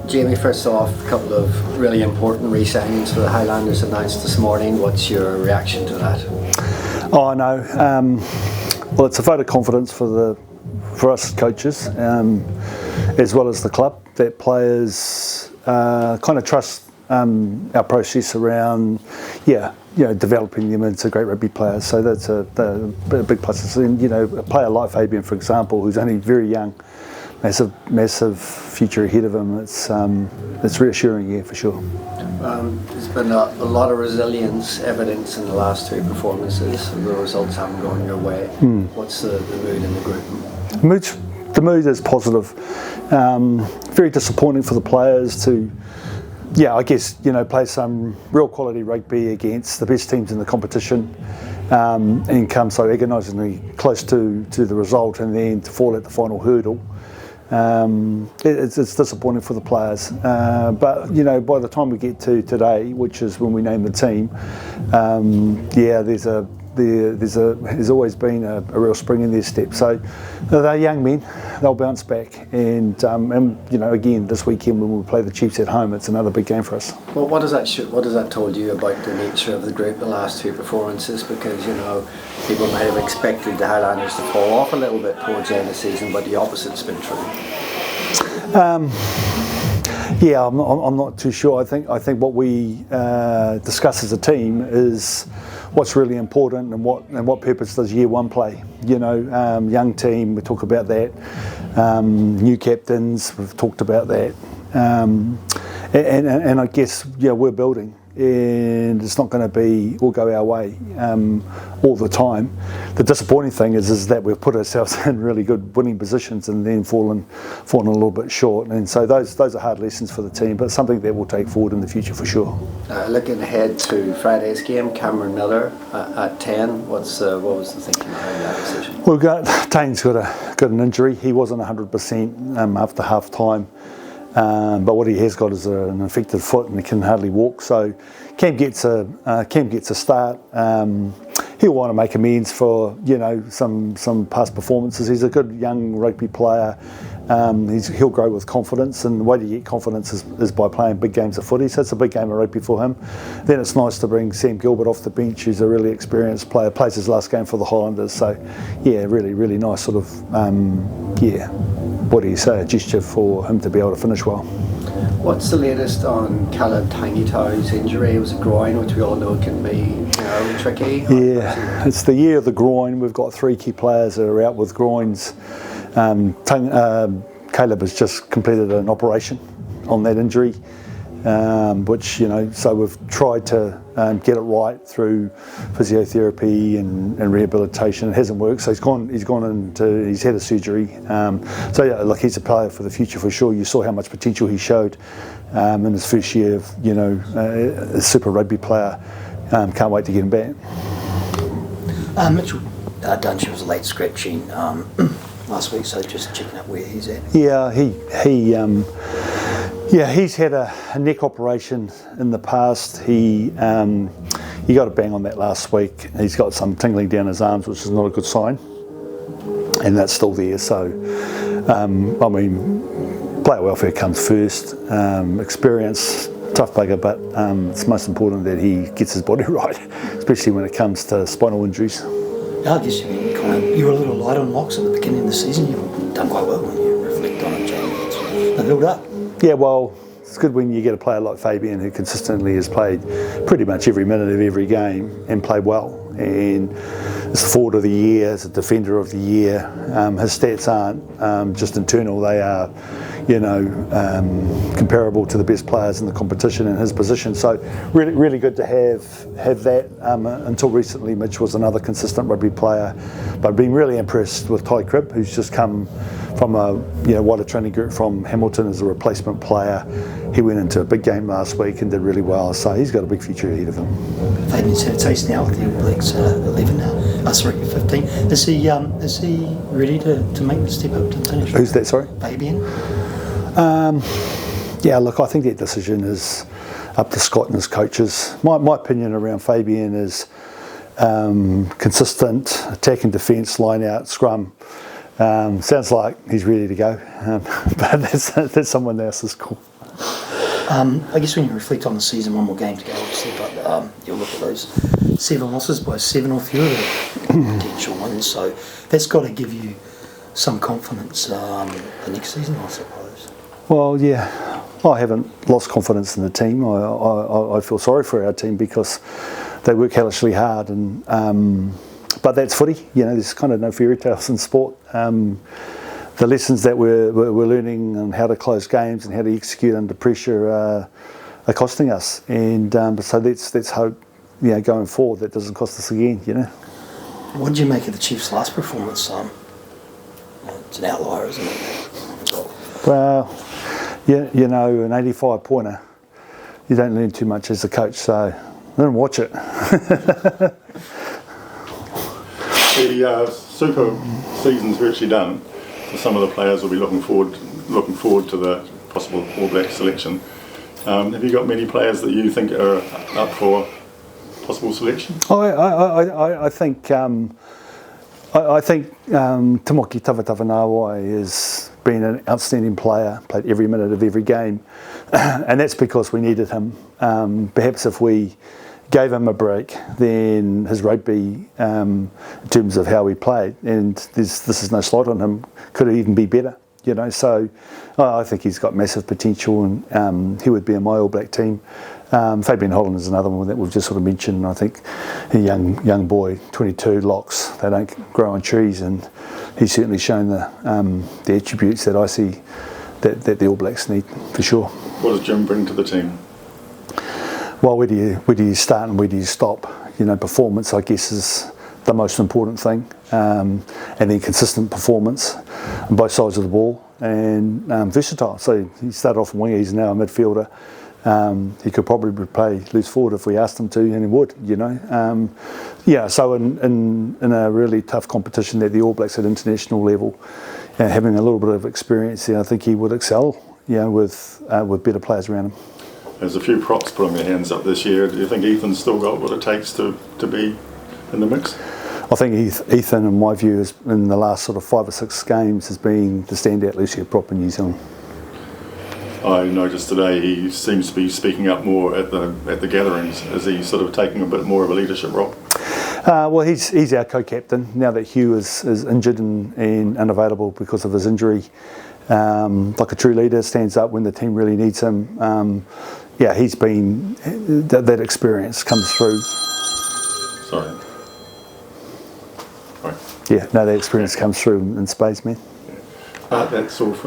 Jamie, first off, a couple of really important re-signings for the Highlanders announced this morning. What's your reaction to that? Oh, no. Well, it's a vote of confidence for us coaches, as well as the club, that players kind of trust our process around, developing them into great rugby players. So that's a big plus. And, a player like Fabian, for example, who's only very young, massive future ahead of him. It's reassuring, yeah, for sure. There's been a lot of resilience evidence in the last two performances. The results haven't gone your way. What's the mood in the group? The mood is positive. Very disappointing for the players to, play some real quality rugby against the best teams in the competition, and come so agonisingly close to the result, and then to fall at the final hurdle. It's disappointing for the players, but by the time we get to today, which is when we name the team, there's always been a real spring in their step. So they're young men; they'll bounce back, and again this weekend when we play the Chiefs at home, it's another big game for us. Well, what does that told you about the nature of the group the last two performances? Because people might have expected the Highlanders to fall off a little bit towards the end of the season, but the opposite's been true. I'm not too sure. I think what we discuss as a team is what's really important and what purpose does year one play. Young team, we talk about that. New captains, we've talked about that. And I guess we're building, and it's not going to be all go our way all the time. The disappointing thing is that we've put ourselves in really good winning positions and then fallen a little bit short. And so those are hard lessons for the team, but something that we'll take forward in the future for sure. Looking ahead to Friday's game, Cameron Miller at 10. What was the thinking behind that decision? Well, Tane's got an injury. He wasn't 100% after half time. But what he has got is an infected foot, and he can hardly walk. So Cam gets a start. He'll want to make amends for some past performances. He's a good young rugby player. He'll grow with confidence, and the way to get confidence is by playing big games of footy. So it's a big game of rugby for him. Then it's nice to bring Sam Gilbert off the bench, who's a really experienced player. Plays his last game for the Highlanders. So really, really nice sort of a gesture for him to be able to finish well. What's the latest on Caleb Tangitau's injury? It was a groin, which we all know can be tricky. Yeah, it's the year of the groin. We've got 3 key players that are out with groins. Caleb has just completed an operation on that injury, so we've tried to get it right through physiotherapy and rehabilitation. It hasn't worked, so he's had a surgery. He's a player for the future for sure. You saw how much potential he showed in his first year of a Super Rugby player. Can't wait to get him back. Mitchell Dunshire was late scratching last week, so just checking up where he's at. Yeah, he's had a neck operation in the past. He got a bang on that last week. He's got some tingling down his arms, which is not a good sign, and that's still there. So, player welfare comes first. Experience, tough bugger, but it's most important that he gets his body right, especially when it comes to spinal injuries. I guess you were a little light on locks at the beginning of the season. You've done quite well when you reflect on it, Jamie. They build up. Yeah, well, it's good when you get a player like Fabian who consistently has played pretty much every minute of every game and played well. And as the forward of the year, as a defender of the year, his stats aren't just internal. They are, comparable to the best players in the competition in his position. So really, really good to have that. Until recently, Mitch was another consistent rugby player, but been really impressed with Ty Cribb, who's just come from a wider training group from Hamilton as a replacement player. He went into a big game last week and did really well, so he's got a big future ahead of him. Fabian's had a taste now with the All Blacks 11 now. 15. Is he ready to make the step up to the finish? Who's that, sorry? Fabian? I think that decision is up to Scott and his coaches. My opinion around Fabian is consistent, attacking defence, line out, scrum. Sounds like he's ready to go, but that's someone else's call. I guess when you reflect on the season, one more game to go, obviously, but you'll look at those 7 losses by 7 or fewer potential wins. So that's got to give you some confidence for next season, I suppose. Well, yeah, I haven't lost confidence in the team. I feel sorry for our team because they work hellishly hard, and but that's footy. You know, there's kind of no fairy tales in sport. The lessons that we're learning on how to close games and how to execute under pressure are costing us, and so let's hope, you know, going forward that doesn't cost us again. You know. What did you make of the Chiefs' last performance? It's an outlier, isn't it? Well, yeah, you know, an 85-pointer, you don't learn too much as a coach, so I didn't watch it. The Super season's virtually done. So some of the players will be looking forward to the possible All Black selection. Have you got many players that you think are up for possible selection? I think Timoki Tavatavanawai has been an outstanding player, played every minute of every game, and that's because we needed him. Perhaps if we gave him a break, then his rugby, in terms of how he played, and this is no slight on him, could even be better. You know, so I think he's got massive potential, and he would be in my All Black team. Fabian Holland is another one that we've just sort of mentioned. I think a young boy, 22, locks. They don't grow on trees, and he's certainly shown the attributes that I see that the All Blacks need for sure. What does Jim bring to the team? Well, where do you start and where do you stop? You know, performance, I guess, is the most important thing, and then consistent performance on both sides of the ball, and versatile. So he started off a winger, he's now a midfielder. He could probably play loose forward if we asked him to, and he would. You know, So in a really tough competition at the All Blacks at international level, having a little bit of experience, I think he would excel. You know, with better players around him. There's a few props putting their hands up this year. Do you think Ethan's still got what it takes to be in the mix? I think Ethan, in my view, in the last sort of 5 or 6 games, has been the standout Lucia prop in New Zealand. I noticed today he seems to be speaking up more at the gatherings. Is he sort of taking a bit more of a leadership role? Well, he's our co-captain now that Hugh is injured and unavailable because of his injury. Like a true leader, stands up when the team really needs him. He's been that experience comes through. Sorry. Right. Yeah, no, that experience comes through in space, man. That's all from me.